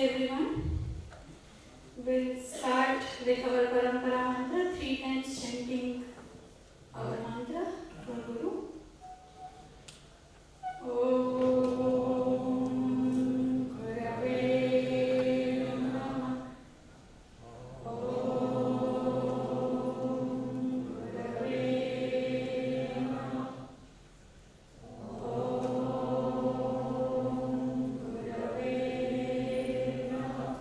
everyone. We'll start with our Parampara mantra, 3 times chanting our mantra for Guru. Om Gurave Namah. Om Gurave Namah. Om Gurave Namah.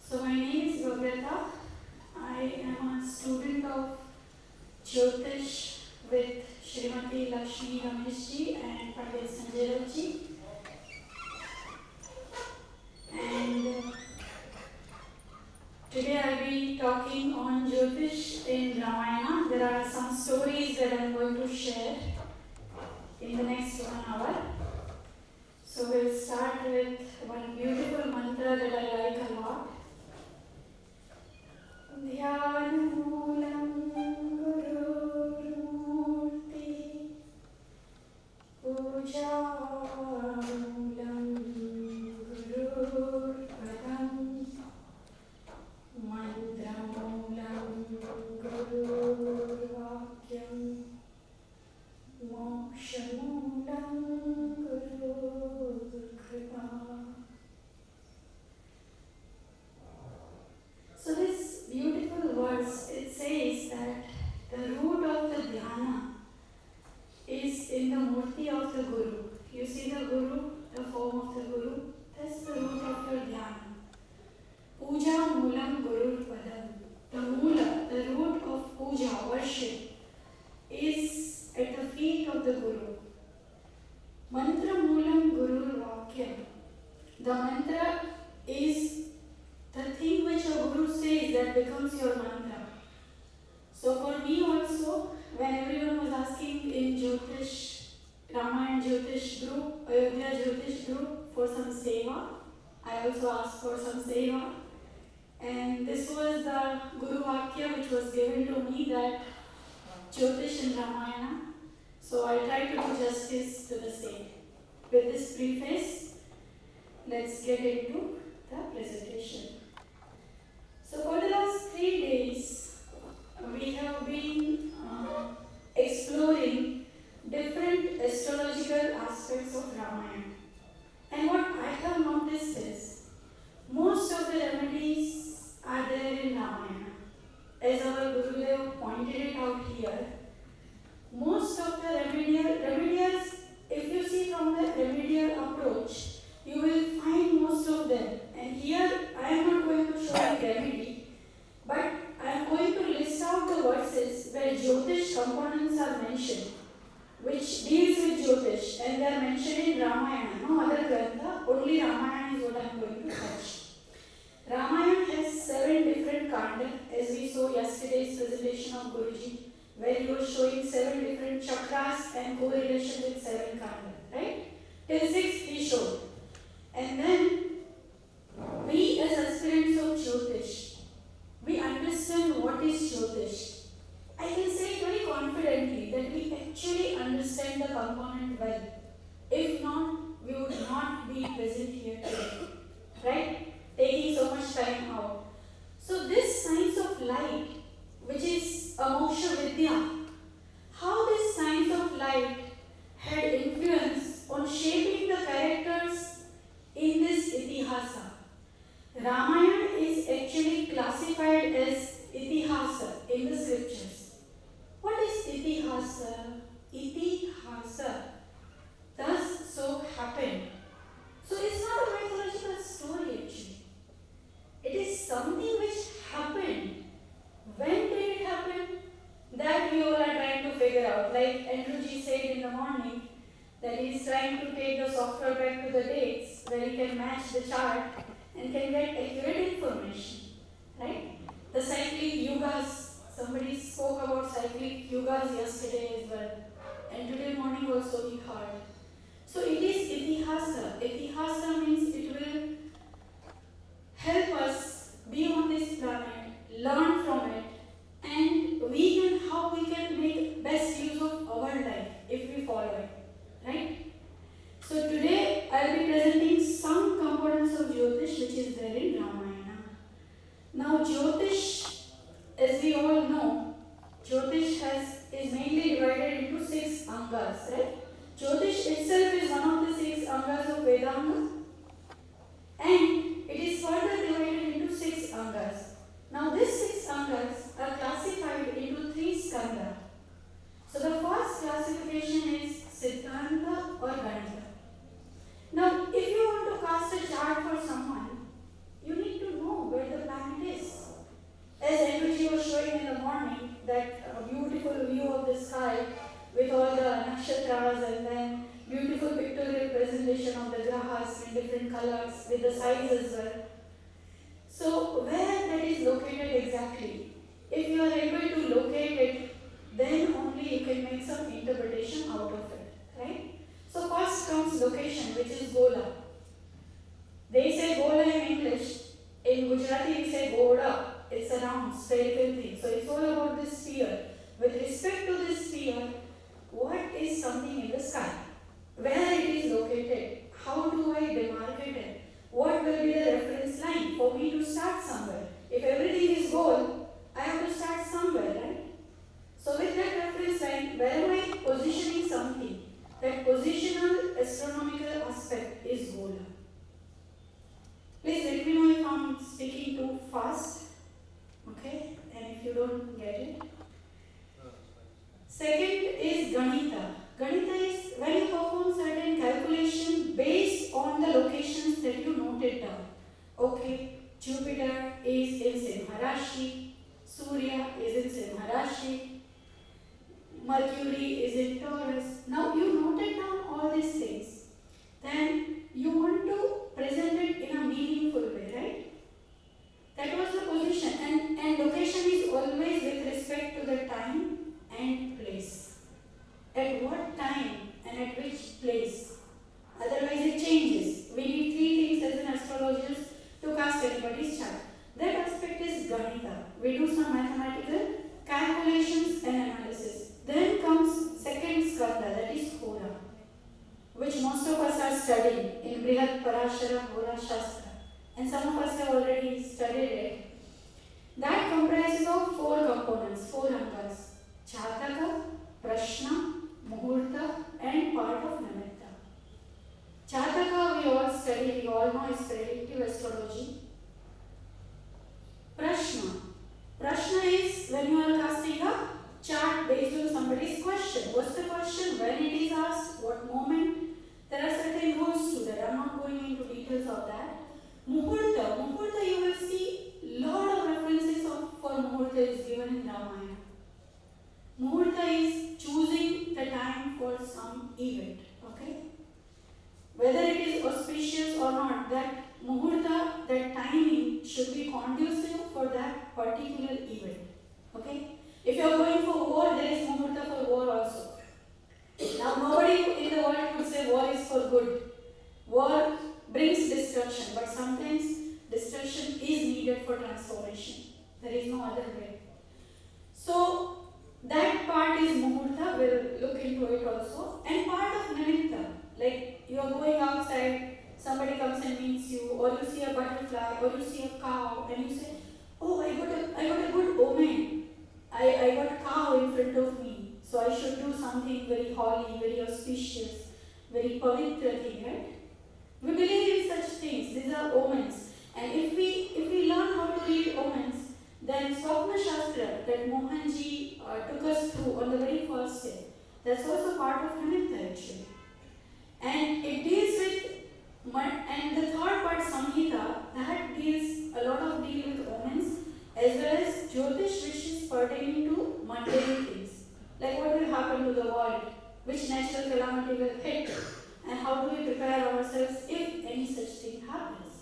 So my name is Bhavyata. I am a student of Jyotiṣa with Srimati Lakshmi Rameshji and Pandit Sanjay. And today I'll be talking on Jyotiṣa in Rāmāyana. There are some stories that I'm going to share in the next 1 hour. So we'll start with one beautiful mantra that I like a lot. Dhyanamoolam Gururmurti Pujamoolam Gururpadam Mantramoolam Gururvakyam Mokshamoolam Gurukripa. So this beautiful verse, it says that the root of the dhyana is in the murti of the Guru. You see the Guru, the form of the Guru, that's the root of your dhyana. Puja Moolam Gurur Padam. The Moola, the root of puja, worship, is at the feet of the Guru. Mantra Moolam Gurur Vakyam. The mantra is the thing which a Guru says that becomes your mantra. So for me also, when everyone was asking in Jyotiṣa, Rāmāyana Jyotiṣa group, Ayodhya Jyotiṣa group for some seva, I also asked for some seva. And this was the Guru Vakya which was given to me, that Jyotiṣa in Rāmāyana. So I try to do justice to the same. With this preface, let's get into the presentation. So for the last 3 days, we have been exploring different astrological aspects of Rāmāyana. And what I have noticed is, most of the remedies are there in Rāmāyana. As our Gurudev pointed it out here, most of the remedials, if you see from the remedial approach, you will find most of them. And here I am not going to show you remedy, but I am going to list out the verses where Jyotiṣa components are mentioned, which deals with Jyotiṣa, and they are mentioned in Rāmāyana, no other grantha, only Rāmāyana is what I am going to touch. Rāmāyana has 7 different kanda, as we saw yesterday's presentation of Guruji, where he was showing 7 different chakras and correlation with 7 kanda, right? Till 6 he showed. And then we as aspirants of Jyotiṣa, we understand what is Jyotiṣa. I can say very confidently that we actually understand the component well. If not, we would not be present here today, right? Taking so much time out. So this science of light, which is a moksha vidya, how this science of light had influence on shaping the characters in this itihasa. Rāmāyana is actually classified as itihasa in the scriptures. What is itihasa? Itihasa, thus so happened. So it's not a mythological story actually. It is something which happened. When did it happen? That we all are trying to figure out. Like Andrewji said in the morning, that he is trying to take the software back to the dates where he can match the chart and can get accurate information, right? The cyclic yugas, somebody spoke about cyclic yugas yesterday as well, and today morning also we heard. So it is itihasa. Itihasa means it will help us be on this planet, learn from it, and how we can make best use of our life if we follow it, right? So today angas, right? Jyotish itself is one of the 6 angas of Vedanta, and it is further divided into 6 angas. Now these 6 angas are classified into 3 skandha. So the first classification is Siddhanta or Ganita. Now if you want to cast a chart for someone, you need to know where the planet is. As Andrewji was showing in the morning, that beautiful view of the sky with all the nakshatras and then beautiful pictorial presentation of the grahas in different colors with the size as well. So where that is located exactly? If you are able to locate it, then only you can make some interpretation out of it, right? So first comes location, which is Gola. They say Gola in English. In Gujarati we say Goda. It's a round, spherical thing. So it's all about this sphere. With respect to this sphere, what is something in the sky? Where it is located? How do I demarcate it? What will be the reference line for me to start somewhere? If everything is goal, I have to start somewhere, right? So with that reference line, where am I positioning something? That positional astronomical aspect is Gola. Please let me know if I'm speaking too fast, okay? And if you don't get it. Second is Ganita. Ganita is when you perform certain calculation based on the locations that you noted down. Okay, Jupiter is in Simha Rashi, Surya is in Simha Rashi, Mercury is in Taurus. Now you noted down all these things. Then you want to present it in a meaningful way, right? That was the position, and location is always with respect to the time and place. At what time and at which place? Otherwise it changes. We need 3 things as an astrologist to cast anybody's chart. That aspect is Ganita. We do some mathematical calculations and analysis. Then comes second skandha, that is Hora, which most of us are studying in Brihat Parashara Hora Shastra. And some of us have already studied it. That comprises of 4 components, 4 angas: Jataka, Prashna, Muhurta, and part of Nimitta. Jataka we all study, we all know is predictive astrology. Prashna. Prashna is when you are casting a chart based on somebody's question. What's the question? When it is asked? What moment? There are certain rules to that. I'm not going into details of that. Muhurta. Muhurta you will see lot of references for Muhurta is given in Rāmāyana. Muhurta is choosing the time for some event. Okay? Whether it is auspicious or not, that Muhurta, that timing should be conducive for that particular event. Okay? If you are going for war, there is Muhurta for war also. Now nobody in the world would say war is for good. War brings destruction, but sometimes destruction is needed for transformation. There is no other way. So that part is Muhurta, we'll look into it also. And part of Nimitta, like you are going outside, somebody comes and meets you, or you see a butterfly, or you see a cow, and you say, oh, I got a good omen. I got a cow in front of me, so I should do something very holy, very auspicious, very pavitra thing, right? We believe in such things. These are omens. And if we learn how to read omens, then Swapna Shastra that Mohanji took us through on the very first day, that's also part of Nimitta actually. And it deals with, and the third part, Samhita, that deals a lot of deal with omens as well as Jyotish, which is pertaining to mundane things. Like what will happen to the world, which natural calamity will hit, and how do we prepare ourselves if any such thing happens.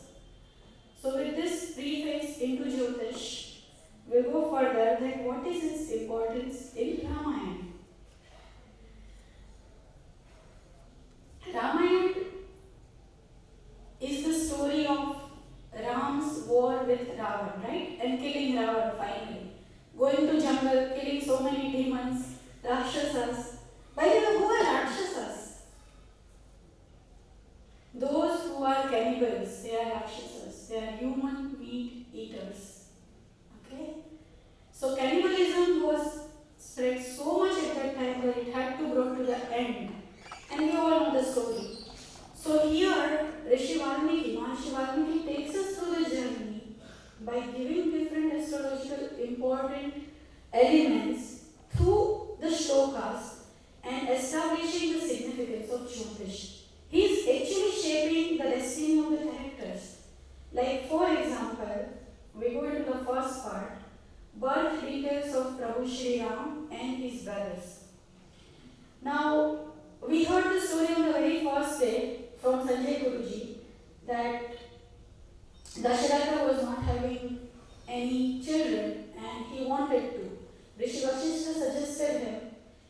So with this preface into Jyotish, we'll go further that what is its importance in Rāmāyana. Rāmāyana is the story of Ram's war with Ravan, right? And killing Ravan finally. Going to jungle, killing so many demons, Rakshasas. By the way, who are Rakshasas? Those who are cannibals, they are Rakshasas. They are human meat eaters. Okay? So cannibalism was spread so much at that time that it had to brought to the end Jyotish. He is actually shaping the destiny of the characters. Like for example, we go into the first part, birth details of Prabhu Shri Ram and his brothers. Now, we heard the story on the very first day from Sanjay Guruji that Dasharatha was not having any children and he wanted to. Rishi Vasishtha suggested him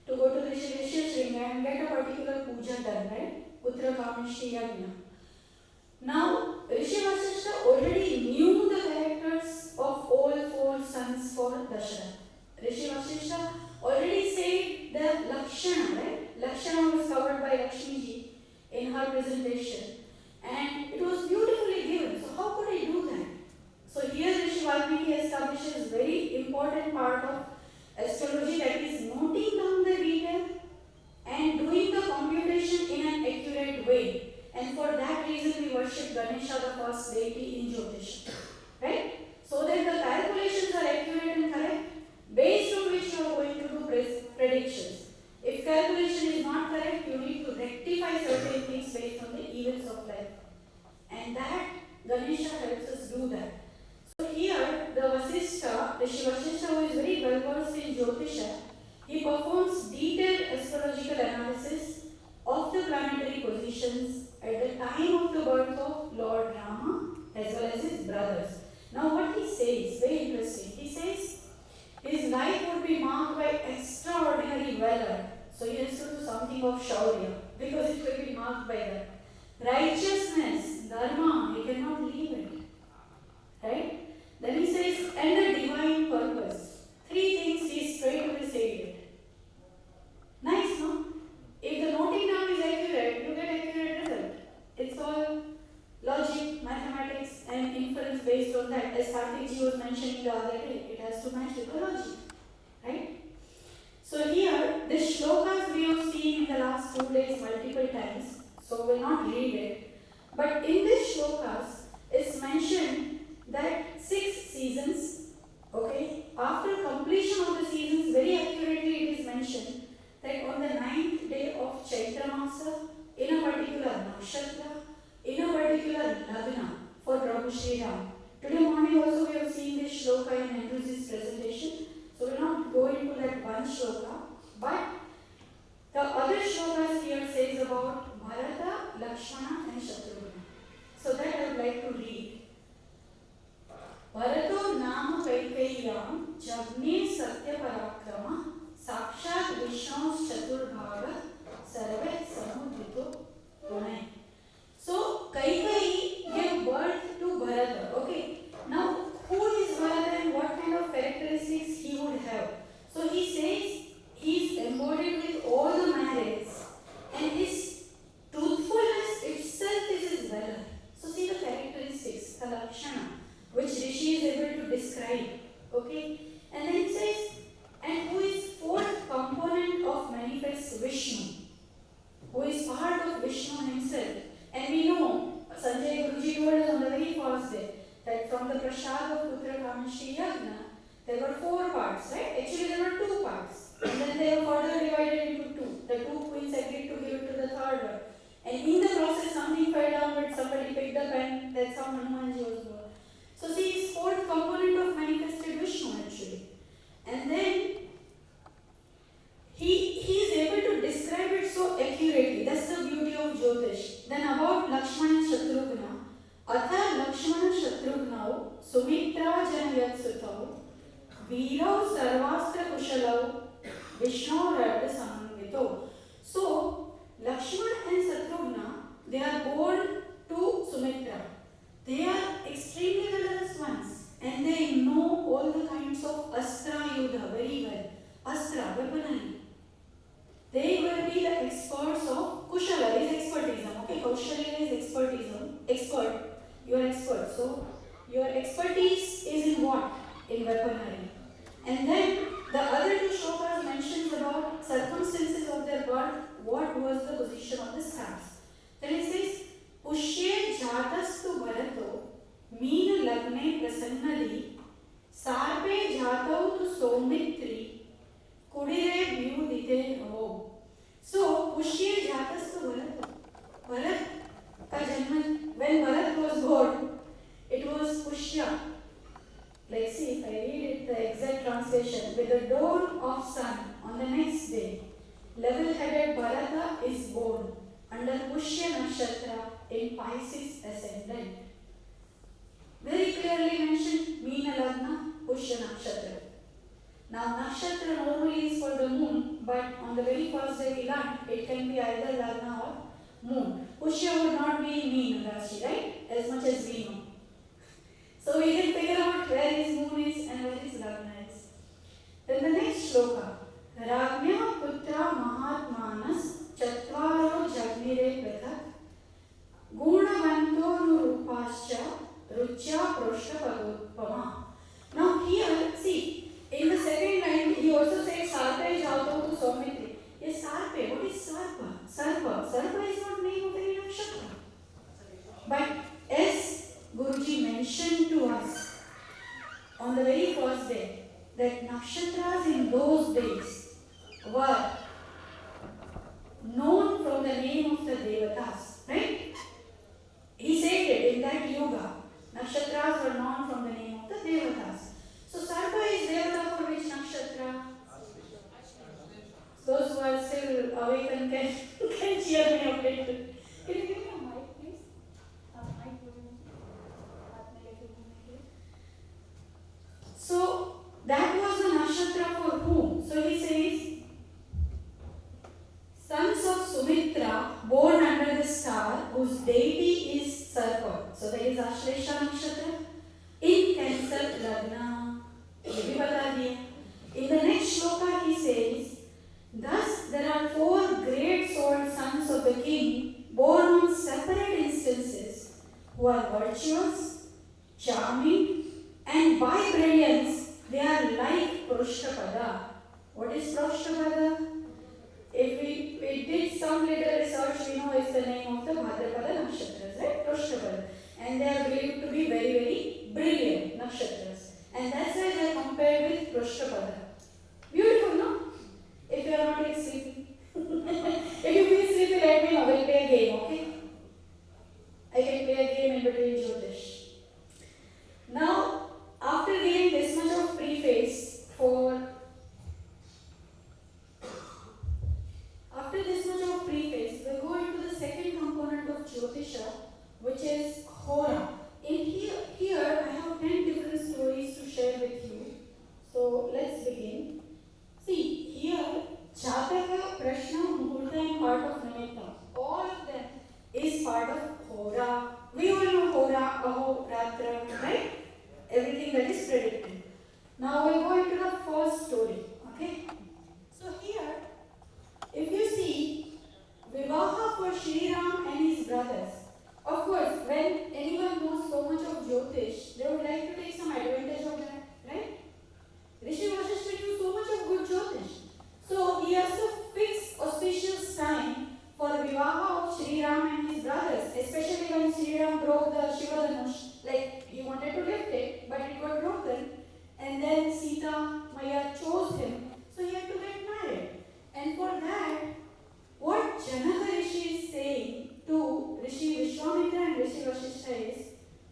to go to Rishi Shringa and get a particular puja done, right? Putra Kamishti Yajna. Now, Rishi Vasishtha already knew the characters of all four sons for Dasharatha. Rishi Vasishtha already said the Lakshana, right? Lakshana was covered by Lakshmi ji in her presentation. And it was beautifully given. So how could he do that? So here Rishi Valmiki establishes very important part of astrology, that is noting down the detail and doing the computation in an accurate way. And for that reason we worship Ganesha, the first deity in Jyotiṣa. Right? So that the calculations are accurate and correct, based on which you are going to do predictions. If calculation is not correct, you need to rectify certain things based on the events of life. And that Ganesha helps us do that. So here, the Vasishtha, Rishi Vasishtha, who is very well versed in Jyotiṣa, he performs detailed astrological analysis of the planetary positions at the time of the birth of Lord Rama as well as his brothers. Now what he says, very interesting. He says his life would be marked by extraordinary valor. So he has to do something of Shaurya because it will be marked by that. Righteousness, dharma, he cannot leave it. Right? Then he says, and the divine purpose. Three things he straight away said it. Nice, no? If the noting down is accurate, you get accurate result. It's all logic, mathematics, and inference based on that. As Karthik ji was mentioning the other day, it has to match with the logic. Right? So here, this shlokas we have seen in the last 2 days multiple times, so we'll not read it. But in this shlokas, it's mentioned that 6 seasons, okay, after completion of the seasons, very accurately it is mentioned that on the 9th day of Chaitra Masa, in a particular nakshatra, in a particular lagna for Prabhu Shri Ram. Today morning also we have seen this shloka in Andrew's presentation, so we will not go into that one shloka, but the other shlokas here says about Bharata, Lakshmana and Shatrugna. So that I would like to read. Bharato nama Kaikeyyam Jagni Satya Parakrama Sakshat Vishnu's Chaturbhaga Sarve Samudrito Gunai. So Kaikeyi gave birth to Bharata. Okay. Now who is Bharata and what kind of characteristics he would have? So he says he is embodied with all the merits and his truthfulness itself is his valor. So see the characteristics, the Lakshana, which Rishi is able to describe. Okay? And then he says, and who is fourth component of manifest Vishnu, who is part of Vishnu himself. And we know, Sanjay Guruji told us on the very first day, that from the Prasad of Putra Kamishti Yajna, there were 4 parts, right? Actually there were 2 parts. And then they were further divided into 2. The 2 queens agreed to give it to the third one. And in the process something fell down, but somebody picked up and that's how Hanumanji was born. So see, it's 4th component of manifested Vishnu actually. And then he is able to describe it so accurately. That's the beauty of Jyotish. Then about Lakshmana and Shatrugna. Atha Lakshmana Shatrughnau Sumitra Janayat Sutau Virau Sarvastra Kushalau Vishnu Radha Samangito. So Lakshmana and Shatrugna, they are born to Sumitra. They are extremely valorous ones and they know all the kinds of Astra Yudha very well. Astra, weaponry. They will be the experts of Kushala is expertism. Okay, Kaushalya is expertism. Expert. You are expert. So your expertise is in what? In weaponry. And then the other 2 shlokas mentions about circumstances of their birth. What was the position of the stars? Then it says, Pushye Jatastu Bharato Meena Lagne Prasannadi Sarpe Jatau tu Saumitri Kudire Vyudite Ho. So Pushye Jatastu Bharato. under Pushya Nakshatra in Pisces ascendant. Very clearly mentioned, Meena Lagna, Pushya Nakshatra. Now, Nakshatra normally is for the moon, but on the very first day we learned it can be either Lagna or moon. Pushya would not be Meena Rashi, right? As much as we know. So we can figure out where his moon is and where his Lagna is. Then the next shloka. Rāmya putra mahatmanas chatvaro jagnire prathak gunavanto nurupascha ruchya proshtapadupama. Now here, see, in the second line, he also said Sarpa is out to Saumitri. Yes, Sarpa. What is Sarpa? Sarpa. Sarpa is not name of any nakshatra. But as Guruji mentioned to us on the very first day, that nakshatras in those days were known from the name of the Devatas, right? He said it in that yoga. Nakshatras were known from the name of the Devatas. So Sarpa is Devata for which nakshatra? Those who are still awake and can cheer me up little. Can you give me a mic, please? So that was the nakshatra for whom? So he says, sons of Sumitra born under the star whose deity is Sarpa. So there is Ashlesha nakshatra in Cancer Lagna. In the next shloka he says, thus there are 4 great souled sons of the king born on separate instances who are virtuous, charming, and by brilliance they are like Proshtapada. What is Proshtapada? If we did some little research, we know it's the name of the Bhadrapada nakshatras, right? Proshtapada. And they are believed to be very, very brilliant nakshatras. And that's why they are compared with Proshtapada. Beautiful, no? If you are not yet sleepy. If you feel sleepy, let me know. We'll play a game, okay? I can play a game in between Jyotish. Now, after giving this much of preface we'll go into the second component of Jyotiṣa, which is Hora. In here I have 10 different stories to share with you. So let's begin. See, here Jataka, Prashna, Muhurta and part of Namitta, all of them is part of Hora. We all know Hora, Aho, Ratra, right? Everything that is predicted. Now we'll go into the first story. Okay? So here, if you see Vivaha for Shri Ram and his brothers, of course, when anyone knows so much of Jyotish, they would like to take some advantage of that, right? Rishi Vasishtha knew so much of good Jyotish. So he has to fix auspicious time for Vivaha of Shri Ram and his brothers, especially when Shri Ram broke the Shiva Dhanush, like he wanted to lift it, but it got broken, and then Sita Maya chose him, so he had to get married. And for that, what Janaka Rishi is saying to Rishi Vishwamitra and Rishi Vasishtha is,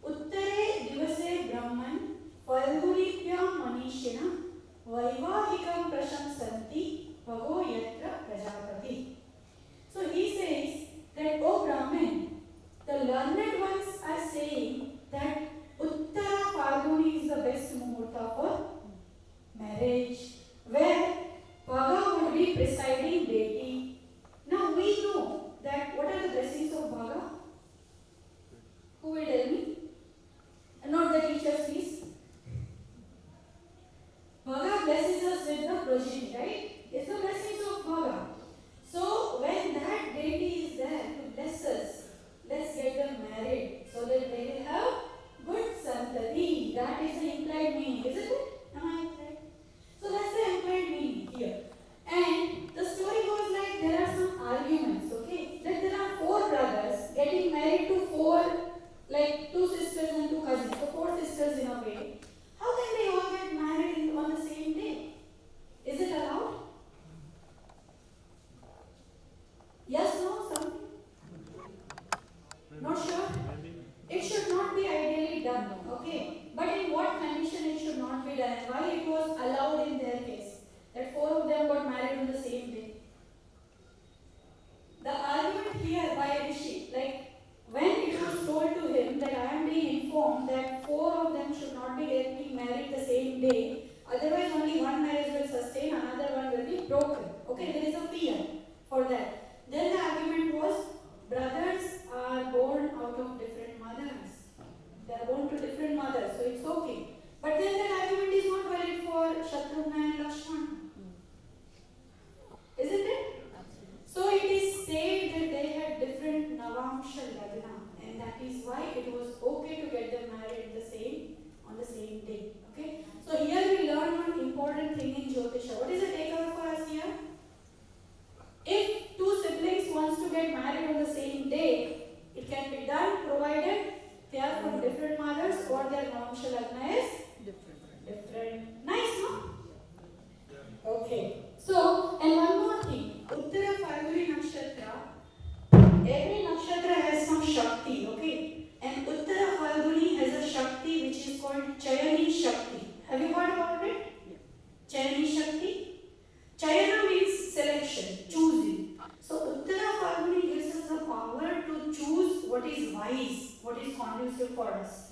Uttare Divase Brahman Falgunipyam Manishina Vaivahikam Prashamsanti Bhago Yatra Prajapati. So he says that, O Brahman, the learned ones are saying that Uttara Falguni is the best muhurta for marriage, where Bhaga would be presiding deity. Now we know that what are the blessings of Bhaga? Who will tell me? And not the teachers, please. Bhaga blesses us with the progeny, right? It's the blessings of Bhaga. So when that deity is there to bless us, let's get them married so that they will have good santati. That is the implied meaning, isn't it? Am I right? So that's the implied meaning here. And the story goes like there are some arguments, okay? That there are 4 brothers getting married to 4, like 2 sisters and 2 cousins. So 4 sisters in a way. How can they all get married on the same day? Is it allowed? Yes, no, something? Not sure? It should not be ideally done, okay? But in what condition it should not be done and why it was allowed in their case? That 4 of them got married on the same day. The argument here not be getting married the same day. Otherwise, only one marriage will sustain, another one will be broken. Okay, there is a fear for that. Then the argument was brothers are born out of different mothers. They are born to different mothers, so it's okay. But then that argument is not valid for Shatrugna and Lakshmana. Isn't it? So it is said that they had different Navamsha Lagna, and that is why it was okay to get them married on the same day. Okay? So here we learn one important thing in Jyotiṣa. What is the takeaway for us here? If two siblings wants to get married on the same day, it can be done provided they are from different mothers or their Navamsha Lagna is different. Nice, no? Okay. So, and one more thing. Uttara Falguni Nakshatra, every nakshatra has some Shakti, okay? And Uttara Falguni has a Shakti which is called Chayani Shakti. Have you heard about it? Chayani Shakti? Chayana means selection, choosing. So Uttara Falguni gives us the power to choose what is wise, what is conducive for us.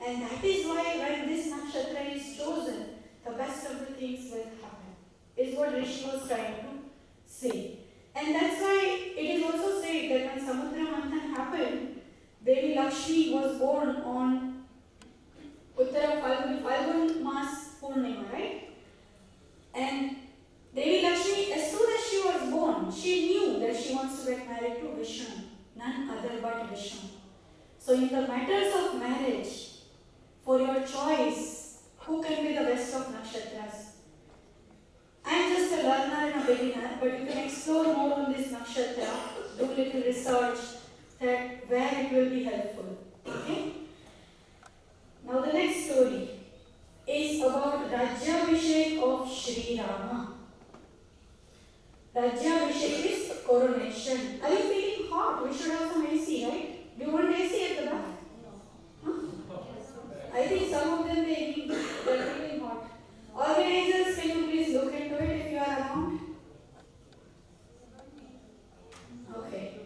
And that is why when this nakshatra is chosen, the best of the things will happen, is what Rishi was trying to say. And that's why it is also said that when Samudra Manthan happened, Devi Lakshmi was born on Uttara Falguni, Falgun Mas Purnima, right? And Devi Lakshmi, as soon as she was born, she knew that she wants to get married to Vishnu, none other but Vishnu. So in the matters of marriage, for your choice, who can be the best of nakshatras? I am just a learner and a beginner, but you can explore more on this nakshatra, do little research, that where it will be helpful. Okay? Now the next story is about Rajyabhishek of Sri Rama. Rajyabhishek is coronation. Are you feeling hot? We should have some AC, right? Do you want AC at the back? Huh? I think some of them they are feeling hot. Organizers, can you please look into it if you are around? Okay.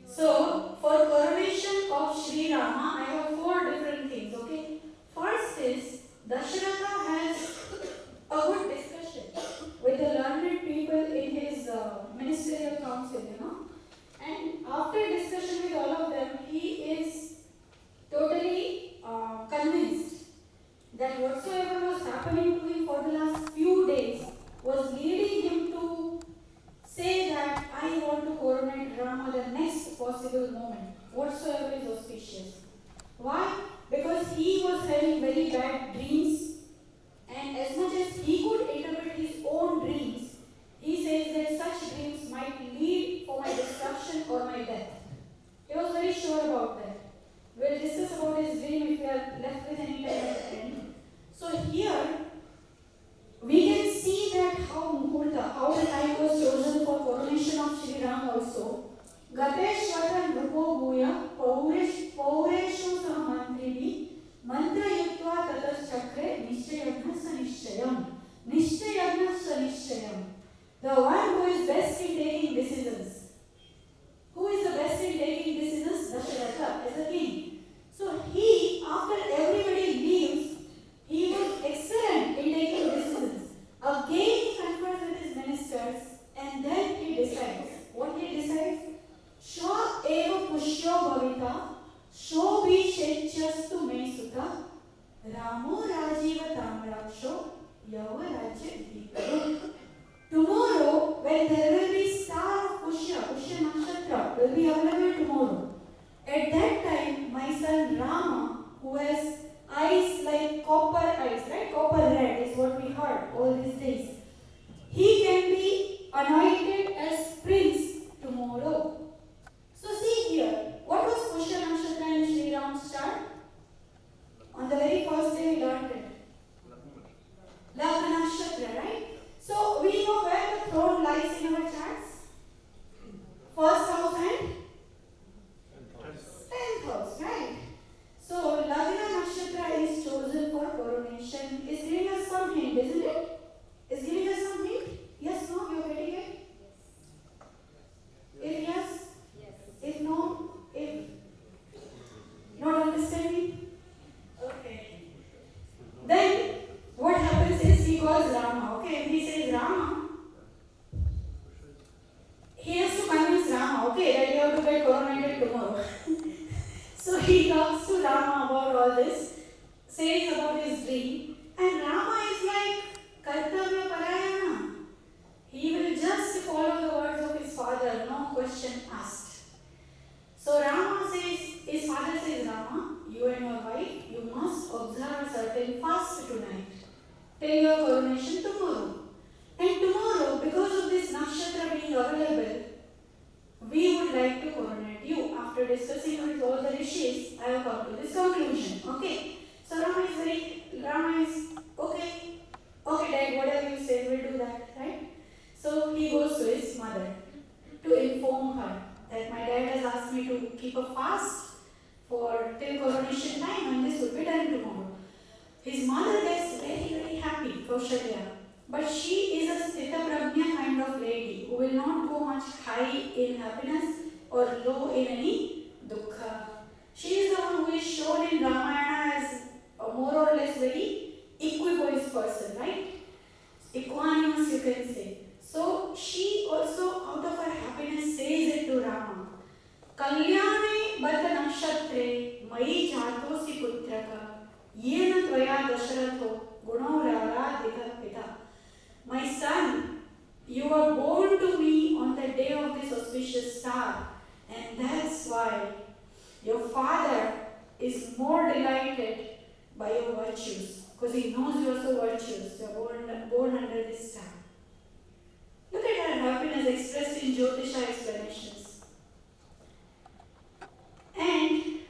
So, for coronation of Sri Rama, I have 4 different things, okay? First is, Dasharatha has a good discussion with the learned people in his ministerial council, And after discussion with all of them, he is totally convinced that whatsoever was happening to him for the last few days was leading him to say that I want to coronate Rama the next possible moment, whatsoever is auspicious. Why? Because he was having very bad dreams, and as much as he could interpret his own dreams, he says that such dreams might lead for my destruction or my death. He was very sure about that. We'll discuss about his dream if we are left with any time at the end. So here, we can see that how the time was chosen for coronation of Sri Ram also. Gateshwara Nrupo Bhuya Paureshu Samantrivi Mantra Yutva Tatas Chakre Nishchayagna Sanishchayam. Nishchayagna Sanishchayam. The one who is best in taking decisions. Who is the best in taking decisions? Dasharatha as a king. So he, after everybody leaves, he was excellent in taking decisions. Again he confers with his ministers and then he decides. What he decides? Sha eva pushyo bhavita, sho bhi shechyastu me sutta, Ramo rajiva tamraksho, yava rajya dikaro. Tomorrow, when there will be star of Pushya Nakshatra will be available tomorrow. At that time, my son Rama, who has eyes like copper eyes, right? Copper red is what we heard all these days. He can be anointed as prince tomorrow. So see here, what was Pushya Nakshatra in Sri Ram's chart? On the very first day we learned it. Lagna Nakshatra, right? So we know where the throne lies in our charts. First house and 10th house, right? So Lagna Nakshatra is chosen for coronation. Is giving us some hint, isn't it? Is giving us some hint? Yes, no, you're getting it? to get coronated tomorrow. So he talks to Rama about all this, says about his dream, and Rama is like Kartavya Parayana. He will just follow the words of his father, no question asked. So Rama says, his father says, Rama, you and your wife, you must observe a certain fast tonight, till your coronation tomorrow. And tomorrow, because of this nakshatra being available, we would like to coronate you. After discussing with all the rishis, I have come to this conclusion. Okay. So Rama is okay. Okay, Dad, whatever you say, we'll do that, right? So he goes to his mother to inform her that my dad has asked me to keep a fast for till coronation time, and this will be done tomorrow. His mother gets very, very happy, Kaushalya. But she is a Sthita Prajna kind of lady who will not go much high in happiness or low in any dukkha. She is the one who is shown in Rāmāyana as a more or less very equipoise person, right? Equanimous, you can say. So she also, out of her happiness, says it to Rama. Kalyane bata nakshatre mai jatosi putraka yena tvaya dasharatho gunavara dita pita. My son, you were born to me on the day of this auspicious star, and that's why your father is more delighted by your virtues, because he knows you are so virtuous. You are born under this star. Look at her happiness expressed in Jyotiṣa explanations. And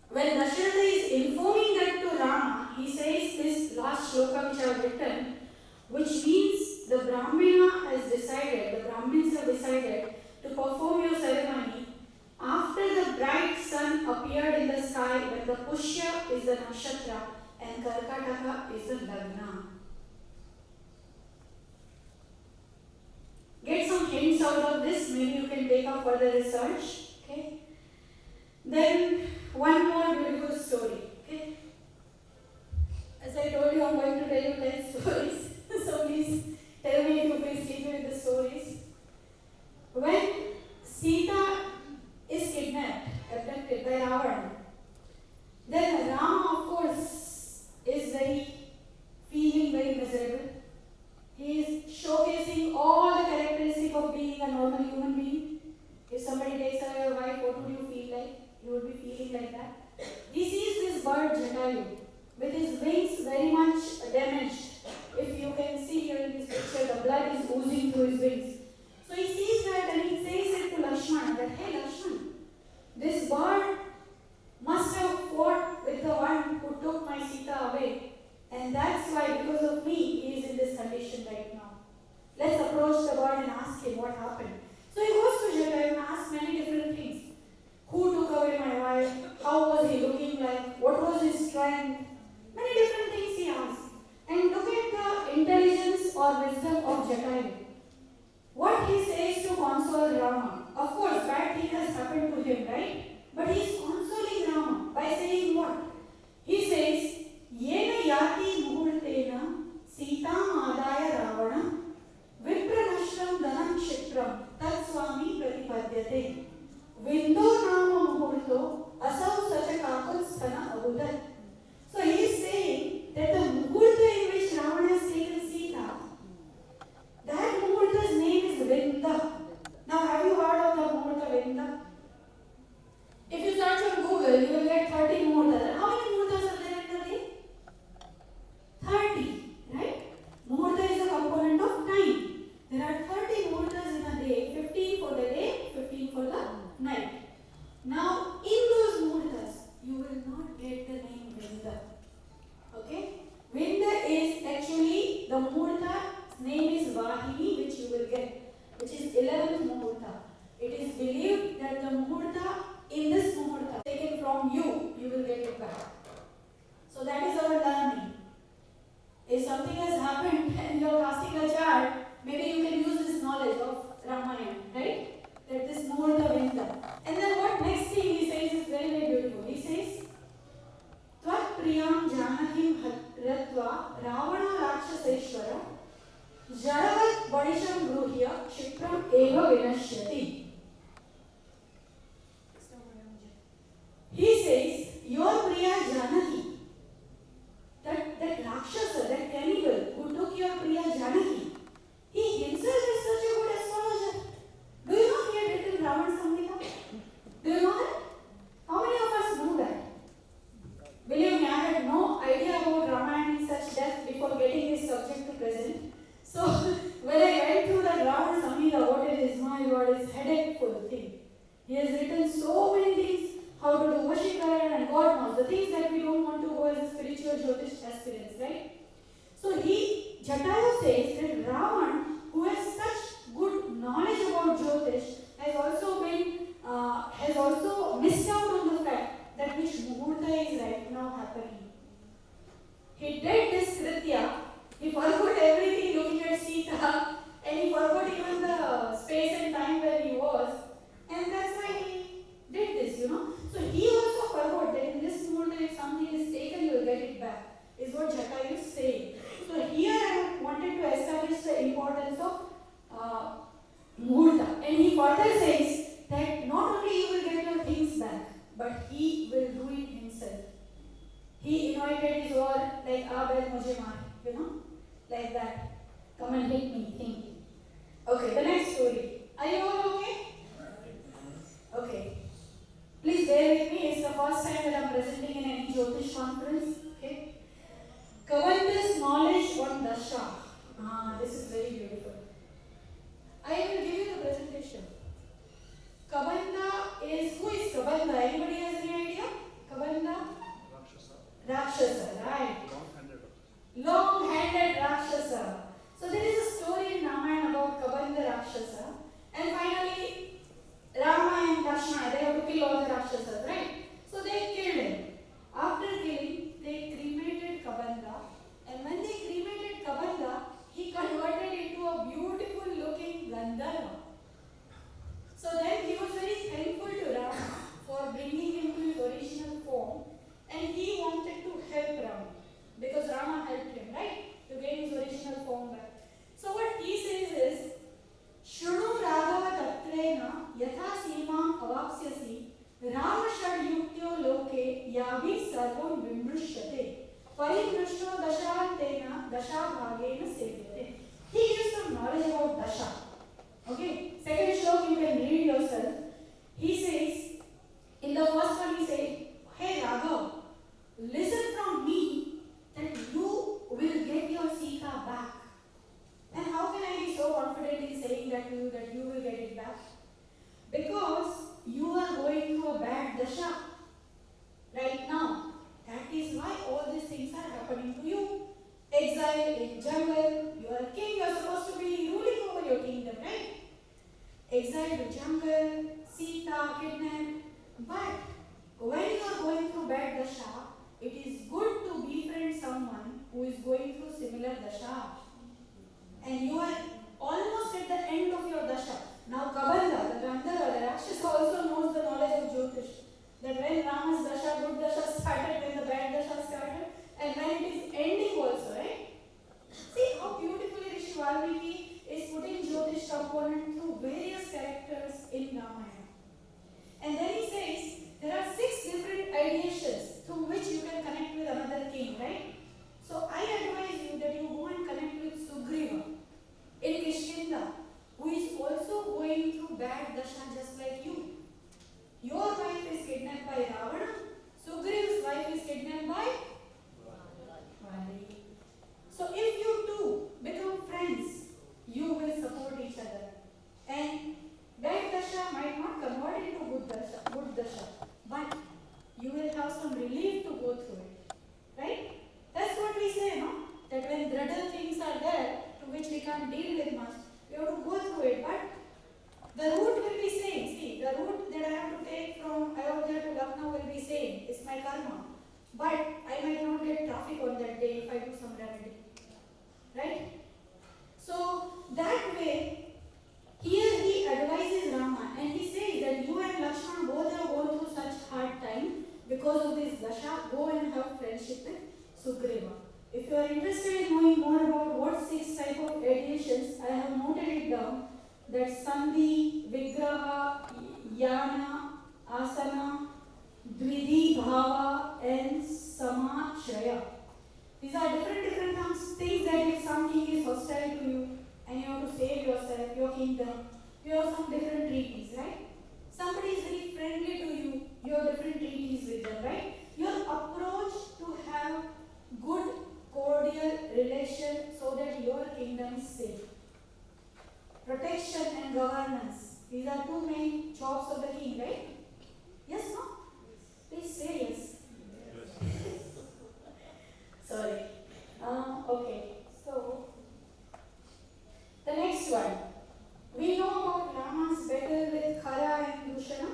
when Dasharatha is informing that to Rama, he says this last shloka which I have written, which means the Brahmins have decided to perform your ceremony after the bright sun appeared in the sky when the Pushya is the nakshatra and Karkataka is the lagna. Get some hints out of this, maybe you can take up further research. Okay. Then one more beautiful story. Okay. As I told you, I'm going to tell you 10 stories. So please tell me if you feel sleepy with the stories. When Sita is kidnapped, abducted by Ravana, then Rama, of course, is feeling very miserable. He is showcasing all the characteristics of being a normal human being. If somebody takes away your wife, what would you feel like? You would be feeling like that. He sees this bird Jatayu with his wings very much damaged. If you can see here in this picture, the blood is oozing through his wings. So he sees that and he says it to Lakshmana that, hey Lakshmana, this bird must have fought with the one who took my Sita away. And that's why, because of me, he is in this condition right now. Let's approach the bird and ask him what happened. So he goes to Jethva and asks many different things. Who took away my wife? How was he looking like? What was his strength? Many different things he asks. And look at the intelligence or wisdom of Jatayu. What he says to console Rama. Of course, bad thing has happened to him, right? But he is consoling Rama by saying what? He says, Yena yati muhurtena Sitam adaya Ravana Vipranashram dhanam shikram Tat swami pratipadyate Vindo nama muhurto Asau sachakakut sthana abudat. So he is saying that the muhurta in which Ravana has taken Sita, that muhurta's name is Vinda. Now have you heard of the muhurta Vinda? If you search on Google, you will get 30 muhurtas. How many muhurtas are there in the day? 30, right? Muhurta is a component of time. There are 30 muhurtas in a day, 15 for the day, 15 for the night. Now, in those muhurtas, you will not get the name Vinda. Okay? Vinda is actually the muhurta's name is Vahini, which you will get, which is 11th muhurta. It is believed that the muhurta in this muhurta taken from you, you will get it back. So that is our learning. If something has happened and you are casting a chart, maybe you can use this knowledge of Rāmāyana, right? That this muhurta Vinda. And then what next thing he says is very, very beautiful. He says, Tvat priyam janahim ratva Ravana rakshaseshvara Jadavat badisham gruhya Shikram eva vinashyati. Ravana Samhita, what it is, my God, it's headache full thing. He has written so many things, how to do Vashikaran and God knows, the things that we don't want to go as a spiritual Jyotish aspirants, right? So Jatayu says that Ravan, who has such good knowledge about Jyotish, has also missed out on the fact that which Muhurta is right now happening. He did this Kritya, he forgot everything looking at Sita, and he forgot even the space and time where he was, and that's why he did this, So he also forgot that in this Muhurta, if something is taken, you will get it back, is what Jatayu is saying. So here I wanted to establish the importance of Muhurta. And he further says that not only you will get your things back, but he will do it himself. He invited his all like Abel Mujemar, like that. Come and hit me, think. Okay, the next story. Are you all okay? Okay. Please bear with me. It's the first time that I'm presenting in any Jyotish conference. Okay. Kavanda's knowledge on Dasha. This is very beautiful. I will give you the presentation. Kavanda is, who is Kavanda? Anybody has any idea? Kavanda? Rakshasa, right. Long-handed Rakshasa. So there is a story in Rāmāyana about Kavanda Rakshasa. And finally, Rama and Lakshmana, they have to kill all the Rakshasas, right? So they killed him. After killing, they cremated Kavanda. And when they cremated Kavanda, he converted into a beautiful looking Gandharva. So then he was very thankful to Rama for bringing him to his original form, and he wanted to help Rama because Rama helped him, right, to gain his original form back. So what he says is, Shruno Raghava Tatrena Yatha Simam Avapsyasi Rama Shad Yuktyo Loke Yavi Sarvam Vimrushyate Parimrushto Dashantena Dashabhagena Sevyate. He gives some knowledge about Dasha. Okay, second shlok you can read yourself. He says, in the first one he said, hey Raghav, listen from me that you will get your Sita back. And how can I be so confident in saying that to you that you will get it back? Because you are going through a bad Dasha right now. That is why all these things are happening to you. Exile in jungle, you are a king, you are supposed to be ruling over your kingdom, right? Exile to jungle, Sita, kidnapped. But when you are going through bad Dasha, it is good to befriend someone who is going through similar Dasha. And you are almost at the end of your Dasha. Now Kavanda, the Gandharva, the Rakshasa also knows the knowledge of Jyotish. That when Rama's Dasha, good Dasha started, when the bad Dasha started, and when it is ending also, right? See how beautifully Rishi Valmiki is putting Jyotish component through various characters in Rāmāyana. And then he says, there are 6 different ideations through which you can connect with another king, right? So I advise you that you go and connect with Sugriva in Kishkinda, who is also going through bad Dasha just like you. Your wife is kidnapped by Ravana, Sugriva's wife is kidnapped by Vali. So if you two become friends, you will support each other. And bad Dasha might not convert into good Dasha, but you will have some relief to go through it. Right? That's what we say, no? That when dreadful things are there, to which we can't deal with much, we have to go through it. But the route will be same. See, the route that I have to take from Ayodhya to Lucknow will be same. It's my karma. But I might not get traffic on that day if I do some remedy. Right? So that way, here he advises Rama and he says that you and Lakshmana both have gone through such hard time because of this Dasha. Go and have friendship with Sugriva. If you are interested in knowing more about what 6 type of additions, I have noted it down that Sandhi, Vigraha, Yana, Asana, Dvidhi, Bhava and Samachraya. These are different things that if something is hostile to you and you have to save yourself, your kingdom, you have some different treaties, right? Somebody is very friendly to you, you have different treaties with them, right? Your approach to have good, cordial relation so that your kingdom is safe. protection and governance. These are two main jobs of the king, right? Yes, no? Please say yes. Sorry. Okay. So, the next one. We know about Rama's battle with Khara and Dushana.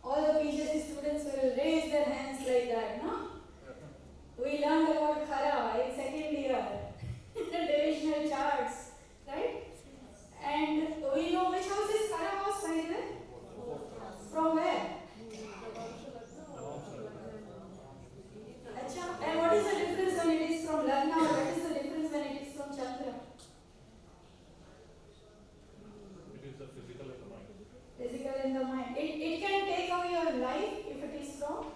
All the PhD students will raise their hands like that, no? We learned about Khara in second year, divisional charts, right? And we know which house is Khara house, by the way? From where? Acha. And what is the difference when it is from Lagna? What is the difference when it is from Chandra? It is a physical in the mind. Physical in the mind. It can take away your life if it is from.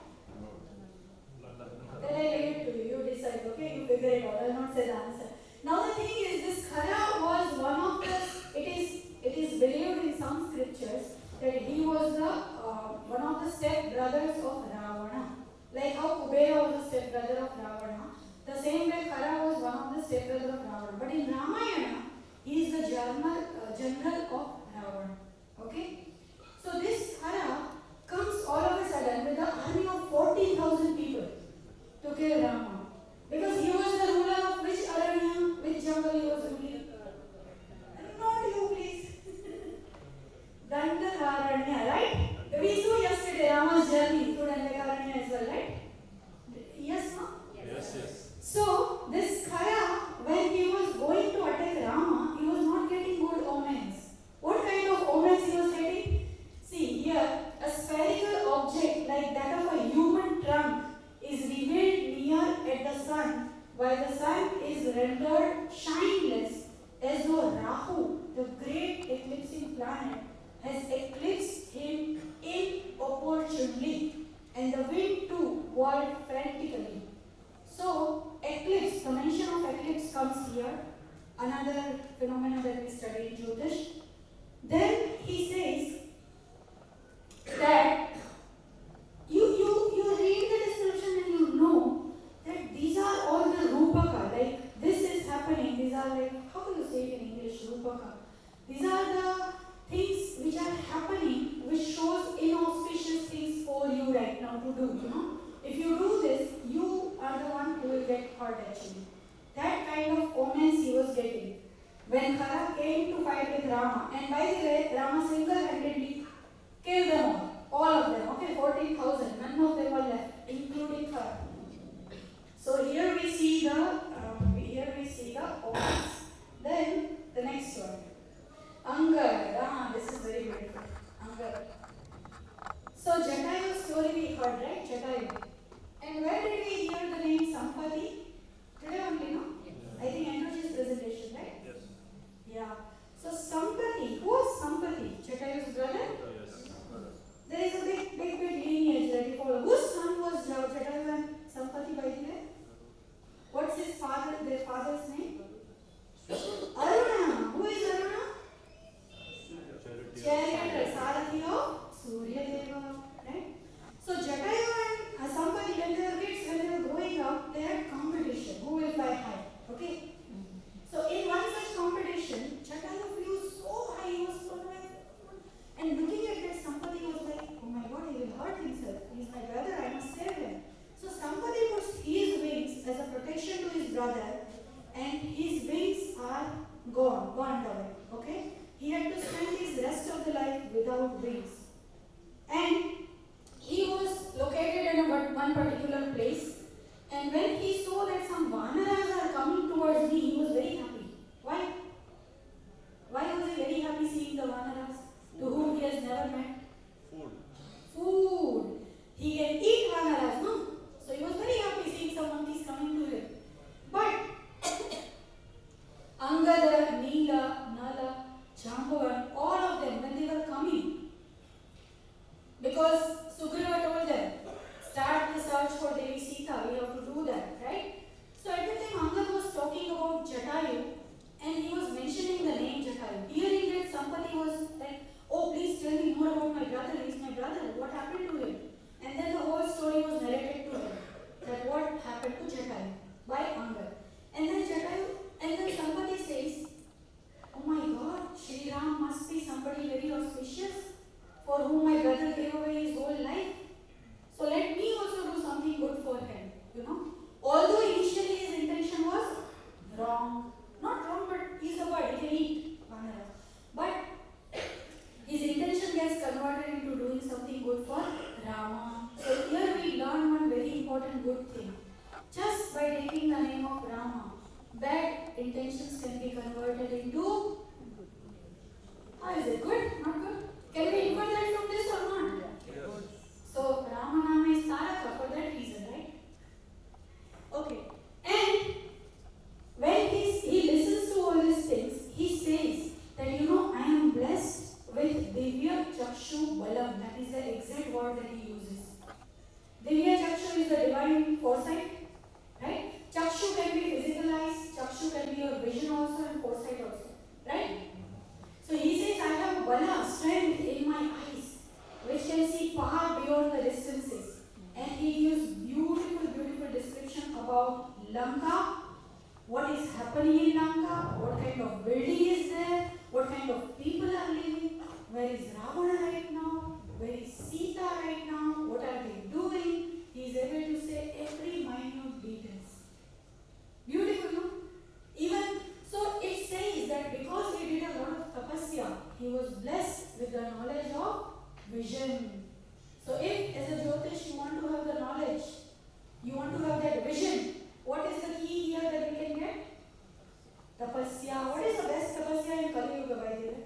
Then I leave it to you. You decide, okay? You figure it out. I will not say the answer. Now the thing is, this Khara was one of the. It is believed in some scriptures that he was the one of the step brothers of Ravana. Like how Kubera was the step brother of Ravana. The same way Khara was one of the step brothers of Ravana. But in Rāmāyana, he is the general of Ravana. Okay? So this Khara comes all of a sudden with an army of 14,000 people to kill Rama. Because he was the ruler of which aranya, which jungle he was ruling? Not you, please. Dandakaranya, right? We saw yesterday Rama's journey through Dandakaranya as well, right? Yes, no? Yes. So, this Khara, when he was going to attack Rama, he was not getting good omens. What kind of omens he was getting? See, here, a spherical object like that of a human trunk is revealed near at the sun, while the sun is rendered shineless, as though Rahu, the great eclipsing planet, has eclipsed him inopportunely, and the wind too whirled frantically. So, eclipse, the mention of eclipse comes here, another phenomenon that we study in Jyotiṣa. Then he says that you read the description and you know that these are all the rupaka, like this is happening, these are like, how do you say it in English, rupaka? These are the things which are happening, which shows inauspicious things for you right now to do, you know. If you do this, you are the one who will get hurt actually. That kind of omens he was getting. When Khara came to fight with Rama, and by the way, Rama single-handedly killed them all of them, okay, 14,000, none of them were left, including Khara. So here we see the omens. Then the next one. Angar, this is very beautiful. Angar. So Jatayu story we heard, right? Jatayu. And where did we hear the name Sampati? Today only, no? I think Andrew's presentation, right? Yes. Yeah. So Sampati, who was Sampati? Jatayu's brother? Yes. There is a big lineage that you follow. Whose son was Jatayu and Sampati, by the way? What's their father's name? Aruna. Who is Aruna? Charioteer, Sarathi of Surya Deva. Right? So Jatayu and Sampati, when they were kids, when they were growing up, they had competition. Who will fly high? Okay? So in one such competition, Jatayu flew so high, he was so high. And looking at that, Sampati was like, oh my God, he will hurt himself. He's my brother, I must save him. So Sampati puts his wings as a protection to his brother, and his wings are burned away. Okay? He had to spend his rest of the life without wings. And he was located in one particular place. And when he saw that some Vanaras are coming towards me, he was very happy. Why? Why was he very happy seeing the Vanaras to whom he has never met? Food. He can eat Vanaras, no? So he was very happy seeing some monkeys coming to him. But Angada, Neela, Nala, Jambavan, all of them, when they were coming, because Sugriva told them, start the search for Devi Sita, we have to do that, right? So at the time Angad was talking about Jatayu, and he was mentioning the name Jatayu. Hearing that, Sampati was like, oh, please tell me more about my brother, he's my brother, what happened to him? And then the whole story was narrated to him, that what happened to Jatayu by Angad. And then Sampati says, oh my God, somebody very auspicious for whom my brother gave away his whole life. So let me also do something good for him, you know. Although initially his intention was wrong. Not wrong, but he's a bird, he can eat banana. But his intention gets converted into doing something good for Rama. So here we learn one very important good thing. Just by taking the name of Rama, bad intentions can be converted into... How is it? Good? Not good? Can we infer that from this or not? Yes. So Rama Nama is Taraka for that reason, right? Okay. And when he listens to all these things, he says that, you know, I am blessed with Divya Chakshu Balam. That is the exact word that he uses. Divya Chakshu is the divine foresight, right? Chakshu can be physicalized, Chakshu can be your vision also and foresight also, right? So he says, I have Bala, strength in my eyes, which can see far beyond the distances. And he gives beautiful, beautiful description about Lanka, what is happening in Lanka, what kind of building is there, what kind of people are living, where is Ravana right now, where is Sita right now, what are they doing. He is able to say every minute details. Beautiful, no? Even so, it says that because he did a lot of tapasya, he was blessed with the knowledge of vision. So if as a Jyotish you want to have the knowledge, you want to have that vision, what is the key here that we can get? Tapasya. What is the best tapasya in Kali Yuga, by the way?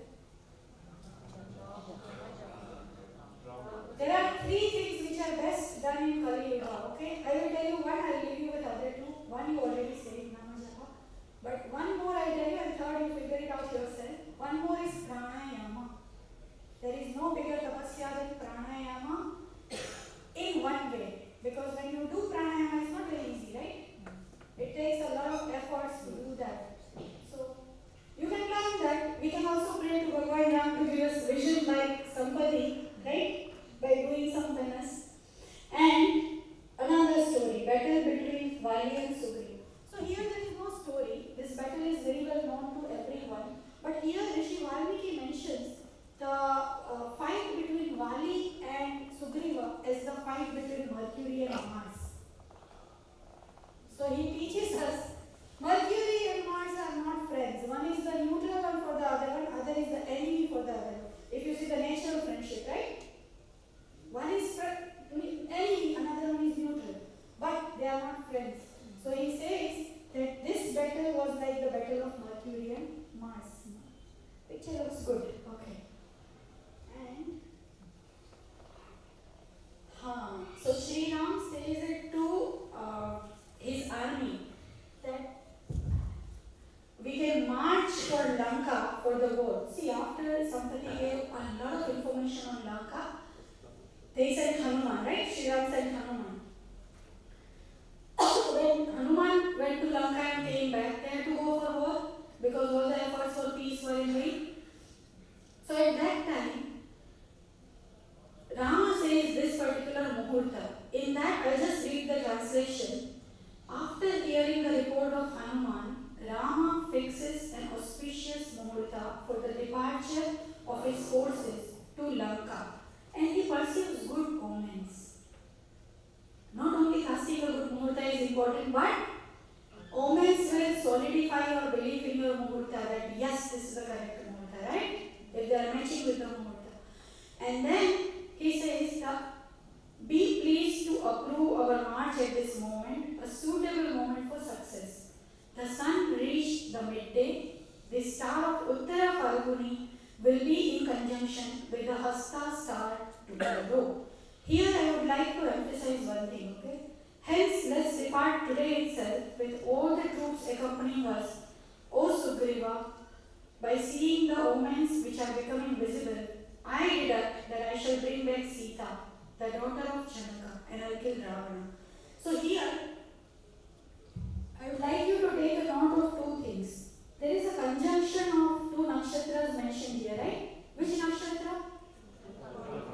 There are three things which are best done in Kali Yuga, okay? I will tell you one, I will leave you with other two. One you already said, Namajapa. But one more I tell you, and third you figure it out yourself. One more is pranayama. There is no bigger tapasya than pranayama in one way. Because when you do pranayama, it's not very easy, right? It takes a lot of efforts to do that. So, you can learn that. We can also pray to Bhagwan Ram to give us vision like Sampati, right? By doing some penance. And another story, battle between Vali and Sugriva. So here there is no story. This battle is very well known to everyone. But here Rishi Valmiki mentions the fight between Vali and Sugriva as the fight between Mercury and Mars. So he teaches us Mercury and Mars are not friends. One is the neutral one for the other is the enemy for the other. If you see the nature of friendship, right? One is enemy, another one is neutral. But they are not friends. So he says that this battle was like the battle of Mercury and Mars. Picture looks good. Okay. And so Sri Ram says it to his army that we can march for Lanka for the war. See, after Sampati gave a lot of information on Lanka, they sent Hanuman, right? Sri Ram sent Hanuman. When Hanuman went to Lanka and came back, they had to go for war because all the efforts for peace were in vain. So at that time, Rama says this particular muhurta. In that, I just read the translation. After hearing the report of Hanuman, Rama fixes an auspicious muhurta for the departure of his forces to Lanka, and he perceives good omens. Not only casting a good muhurta is important, but omens will solidify your belief in your muhurta that yes, this is the correct muhurta, right? If they are matching with the muhurta. And then he says, be pleased to approve our march at this moment, a suitable moment for success. The sun reached the midday. The star of Uttara Falguni will be in conjunction with the Hasta star tomorrow. Here I would like to emphasize one thing, okay? Hence, let's depart today itself with all the troops accompanying us, O Sugriva. By seeing the omens which are becoming visible, I deduct that I shall bring back Sita, the daughter of Janaka, and I'll kill Ravana. So here, I would like you to take a note of two things. There is a conjunction of two nakshatras mentioned here, right? Which nakshatra?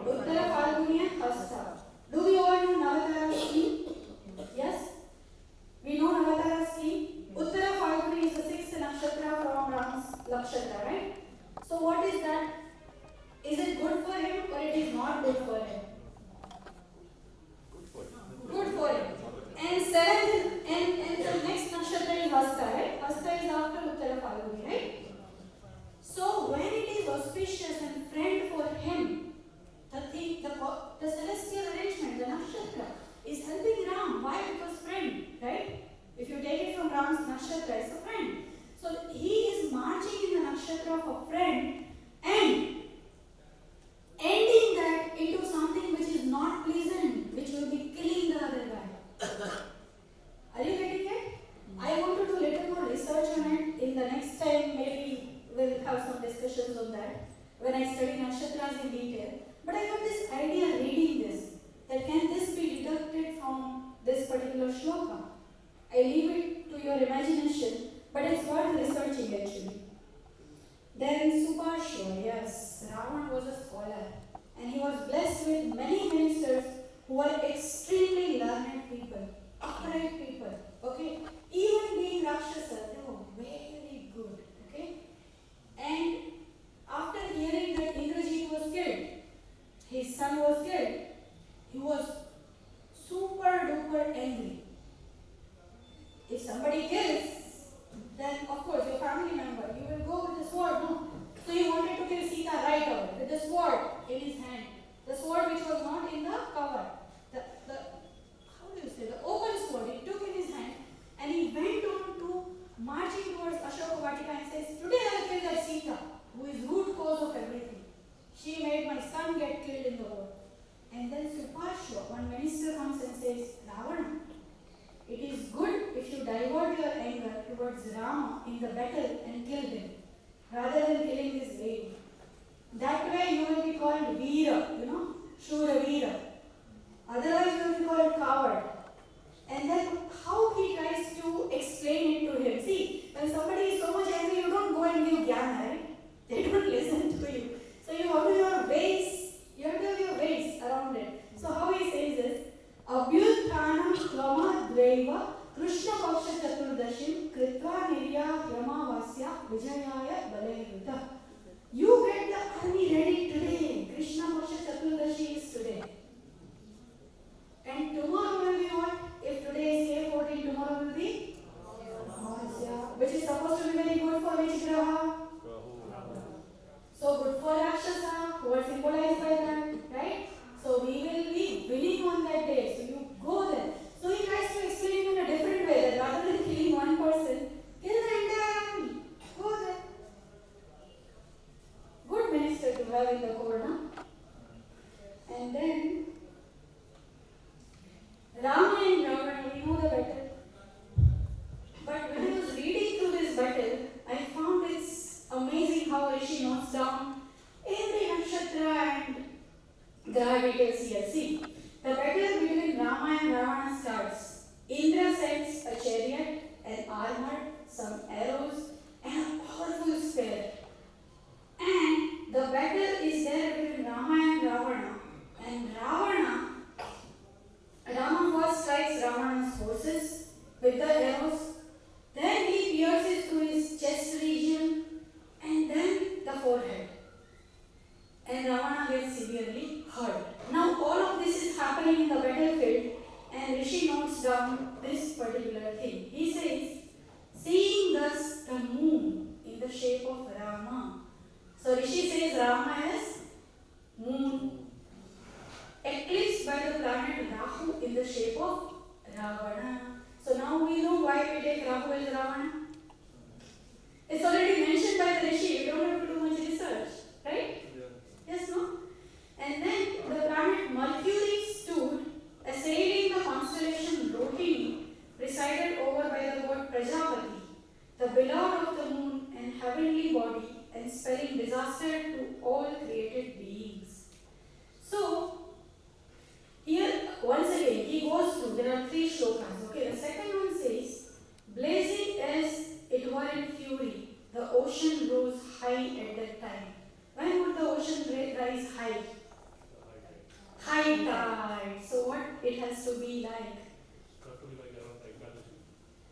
Uttara Falguni and Hasta. Do we all know Navatara scheme? Yes? We know Navatara scheme. Uttara Falguni is the sixth nakshatra from Ram's nakshatra, right? So what is that? auspicious and friend for him. The celestial arrangement, the nakshatra, is helping Ram. Why? Because friend, right? If you take it from Ram's nakshatra, it's a friend. So he is marching in the nakshatra of a friend and ending that into something which is not pleasant, which will be killing the other guy. Are you getting it? I want to do a little more research on it. In the next time, maybe we'll have some discussions on that when I study nakshatras in detail. But I got this idea reading this, that can this be deducted from this particular shloka? I leave it to your imagination, but it's worth researching actually. Then Subhashya, yes, Ravana was a scholar and he was blessed with many ministers who were extremely learned people, upright people, okay? Even being Rakshasa, they were very good, okay? And after hearing that Indrajit was killed, his son was killed, he was super duper angry. If somebody kills, then of course your family member, you will go with the sword, no? So he wanted to kill Sita right away with the sword in his hand. The sword which was not in the cover. How do you say, the open sword, he took in his hand and he went on to marching towards Ashoka Vatika and says, today I will kill that Sita, who is root cause of everything. She made my son get killed in the war. And then Subhashya, one minister comes and says, Ravana, it is good if you divert your anger towards Rama in the battle and kill him, rather than killing this lady. That way you will be called Veera, Shura Veera. Otherwise you will be called coward. And then how he tries to explain it to him. See, when somebody is so much angry, you don't go and give jnana, right? They don't listen to you. So you have to have your ways around it. So how he says is, Abhyutthānam tvama dvaiva Krishna paksha chaturdashim kritva nirya yamavasya vijayaya balayuta. You get the army ready today. Krishna paksha chaturdashi is today. And tomorrow will be what? If today is K14, tomorrow will be Amavasya, which is supposed to be very good for which graha? So good for Rakshasa, who are symbolized by that, right? So we will be winning on that day. So you go there. So he tries to explain it in a different way, that rather than killing one person, kill the entire army. Go there. Good minister to have in the court, huh? And then Rama and Ravana, we know the battle. But when I was reading through this battle, I found it's amazing how Rishi notes down every nakshatra and graha details here. See, the battle between Rama and Ravana starts. Indra sends a chariot, an armor, some arrows, and a powerful spear. And the battle is there between Rama and Ravana. And Rama first strikes Ravana's forces with the arrows. Then he pierces through his chest region and then the forehead. And Ravana gets severely hurt. Now all of this is happening in the battlefield and Rishi notes down this particular thing. He says, seeing thus the moon in the shape of Rama. So Rishi says Rama is moon, eclipsed by the planet Rahu in the shape of Ravana. So now we know why we take Rahu as Ravana. It's already mentioned by the Rishi, you don't have to do much research, right? Yes, no? And then the planet Mercury stood, assailing the constellation Rohini, presided over by the god Prajapati, the beloved of the moon and heavenly body, and spelling disaster to all created beings. So, here, once again, he goes through, there are 3 shlokas, okay? The second one says, blazing as it were in fury, the ocean rose high at that time. When would the ocean rise high? High tide. So what it has to be like?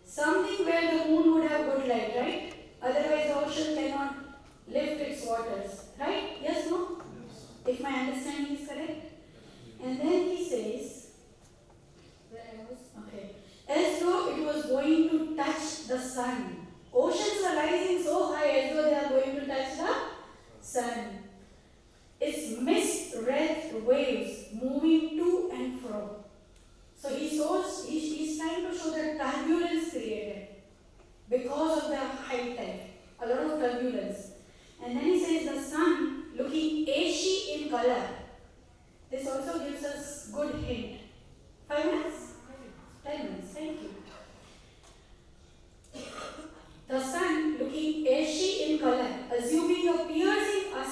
Something where the moon would have good light, right? Otherwise the ocean cannot lift its waters, right? Yes, no? Yes. If my understanding is correct. And then he says, as though it was going to touch the sun. Oceans are rising so high as though they are going to touch the sun.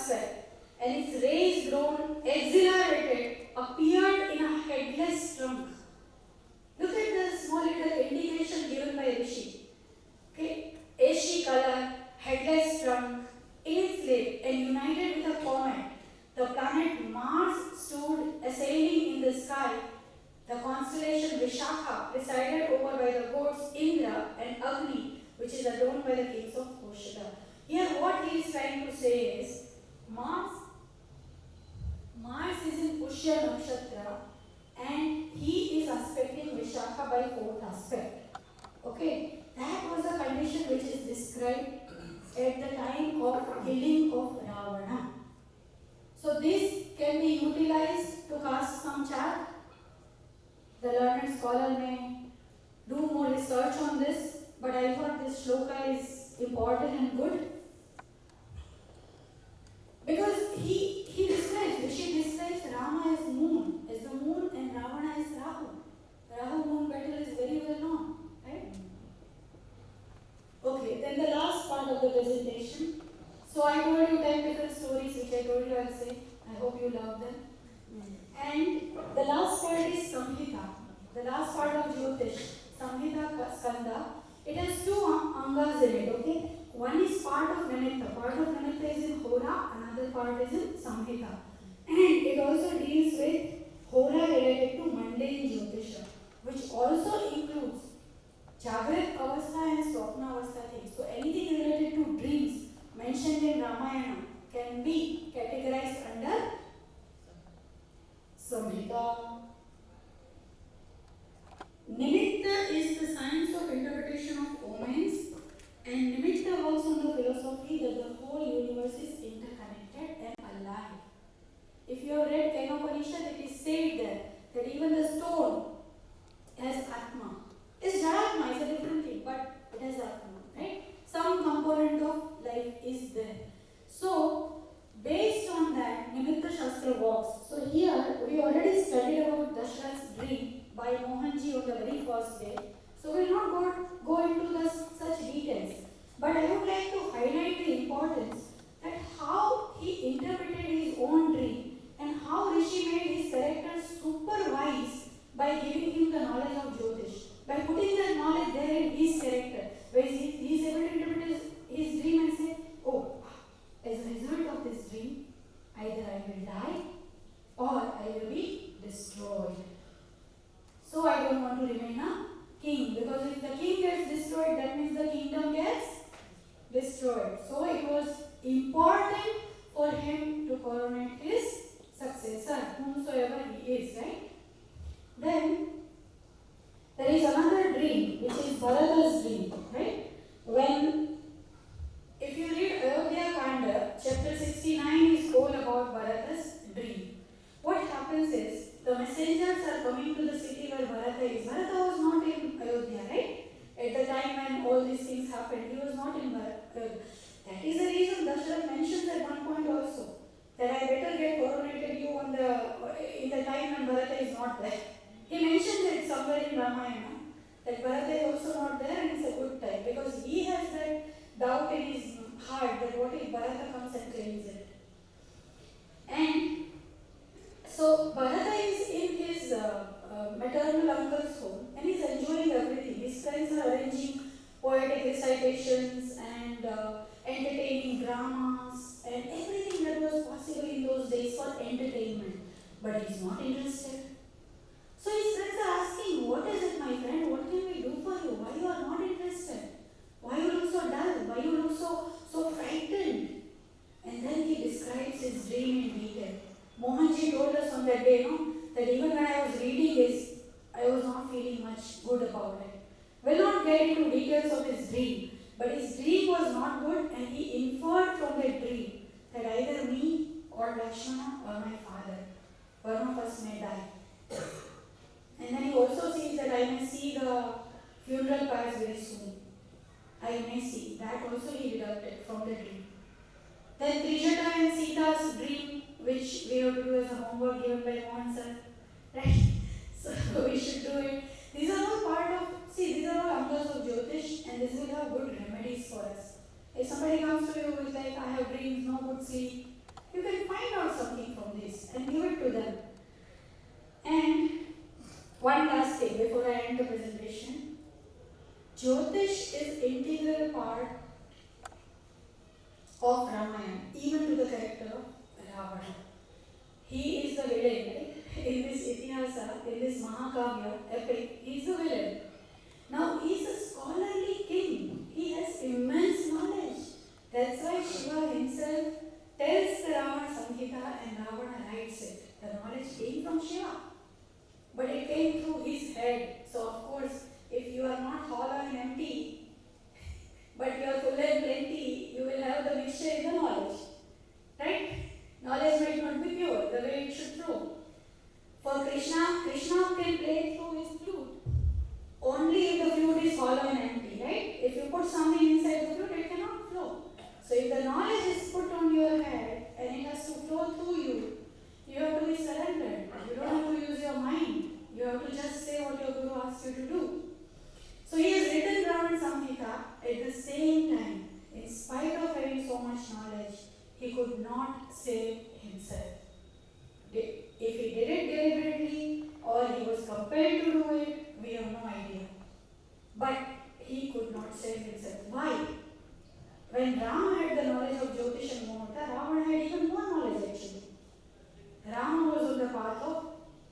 aspect, and its rays grown exhilarated appeared in a headless trunk. Look at the small little indication given by Rishi. Okay, ashy color, headless trunk, in its lip and united with a comet. The planet Mars stood assailing in the sky. The constellation Vishakha, presided over by the gods Indra and Agni, which is adorned by the kings of Koshada. Here, what he is trying to say is Mars is in Pushya Nakshatra and he is aspecting Vishakha by fourth aspect. Okay, that was a condition which is described at the time of killing of Ravana. So this can be utilized to cast some chart. The learned scholar may do more research on this, but I thought this shloka is important and good. Because he describes, Rishi describes Rama as moon, and Ravana as Rahu. Rahu moon battle is very well known, right? Okay, then the last part of the presentation. So I told you 10 different stories which I told you I'll say. I hope you love them. And the last part is Samhita. The last part of Jyotiṣa, Samhita Skanda. It has two angas in it, okay? One is part of Nimitta. Part of Nimitta is in Hora, another part is in Samhita. And it also deals with Hora related to mundane Jyotiṣa, which also includes Jagrat Avastha and Swapna Avastha things. So anything related to dreams mentioned in Rāmāyana can be categorized under Samhita. Nimitta is the science of interpretation of omens, and Nimitta works on the philosophy that the whole universe is interconnected and alive. If you have read Kenopanishad, it is said there that even the stone has Atma. It's Jaratma, it's a different thing, but it has Atma, right? Some component of life is there. So, based on that, Nimitta Shastra works. So here, we already studied about Dasharath's dream by Mohanji on the very first day. So we will not go into such details. But I would like to highlight the importance that how he interpreted his own dream and how Rishi made his character super wise by giving him the knowledge of Jyotish. By putting that knowledge there in his character, where he is able to interpret his dream and say, oh, as a result of this dream, either I will die or I will be destroyed. So I don't want to remain a king, because if the king gets destroyed, that means the kingdom gets destroyed. So it was important for him to coronate his successor, whomsoever he is, right? Then there is another dream, which is Bharata's dream, right? When, if you read Ayodhya Kanda, chapter 69 is all about Bharata's dream. What happens is, the messengers are coming to the city where Bharata is. Bharata was not in Ayodhya, right? At the time when all these things happened, he was not in Ayodhya. That is the reason Dasharath mentions at one point also that I better get coronated you in the time when Bharata is not there. He mentions it somewhere in Rāmāyana that Bharata is also not there, and it's a good time because he has that doubt in his heart that what if Bharata comes and claims it. And so Bharata is in his maternal uncle's home and he's enjoying everything. His friends are arranging poetic recitations and entertaining dramas and everything that was possible in those days for entertainment. But he's not interested. So his friends are asking, what is it, my friend? What can we do for you? Why you are not interested? Why you look so dull? Why you look so frightened? And then he describes his dream in detail. Mohanji told us on that day, that even when I was reading this, I was not feeling much good about it. We'll not get into details of his dream, but his dream was not good, and he inferred from that dream that either me or Lakshmana or my father, one of us may die. And then he also sees that I may see the funeral pyres very soon. I may see. That also he deducted from the dream. Then Trijata and Sita's dream, which we have to do as a homework given by Mohan sir. Right? So we should do it. These are all these are all angas of Jyotish, and this will have good remedies for us. If somebody comes to you with like, I have dreams, no good sleep, You can find out something from this and give it to them. And one last thing before I end the presentation. Jyotish is integral part of Rāmāyana, even to the character of Ravana. He is the villain, right? In this Jyotiṣa, in this Mahakavya epic, he is the villain. Now, he is a scholarly king. He has immense knowledge. That's why Shiva himself tells the Ravana Samhita and Ravana writes it. The knowledge came from Shiva, but it came through his head. So, of course, if you are not hollow and empty, but you are full and plenty, you will have the mixture in the knowledge. Right? Knowledge might not be pure, the way it should flow. For Krishna, Krishna can play through his flute only if the flute is hollow and empty, right? If you put something inside the flute, it cannot flow. So if the knowledge is put on your head and it has to flow through you, you have to be surrendered. You don't have to use your mind. You have to just say what your Guru asks you to do. So he has written Ravana Samhita at the same time. In spite of having so much knowledge, he could not save himself. If he did it deliberately or he was compelled to do it, we have no idea. But he could not save himself. Why? When Rama had the knowledge of Jyotiṣa and Mohata, Ravana had even more knowledge actually. Rama was on the path of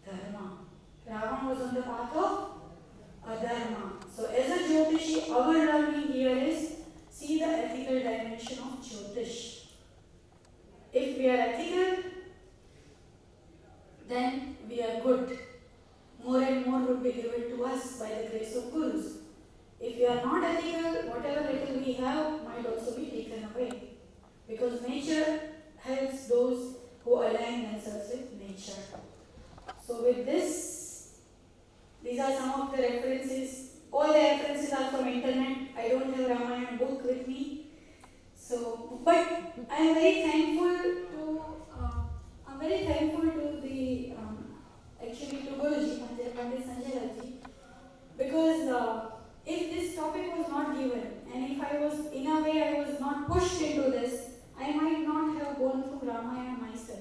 Dharma. Ravana was on the path of Adharma. So as a Jyotishi, our learning here is see the ethical dimension of Jyotish. If we are ethical, then we are good. More and more would be given to us by the grace of Gurus. If we are not ethical, whatever little we have might also be taken away. Because nature helps those who align themselves with nature. So with this, these are some of the references. All the references are from internet. I don't have Rāmāyana book with me. So, but I am very thankful to the actually to Guruji, Pandit Sanjay Lalji, because if this topic was not given and if I was in a way I was not pushed into this, I might not have gone through Rāmāyana myself.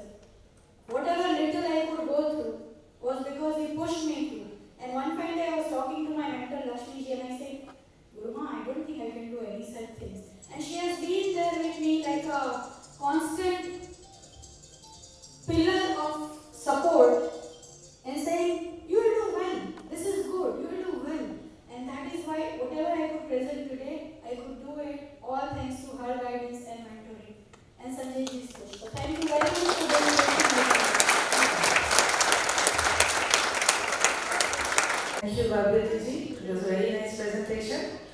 Whatever little I could go through was because he pushed me through. And one fine day I was talking to my mentor Lakshmi ji and I said, Guruma, I don't think I can do any such things. And she has been there with me like a constant pillar of support and saying, you will do well, this is good, you will do well. And that is why whatever I could present today, I could do it all thanks to her guidance and mentoring and Sanjay ji's push. So thank you very much for being with me. Thank you, Bhavyata ji. It was a very nice presentation.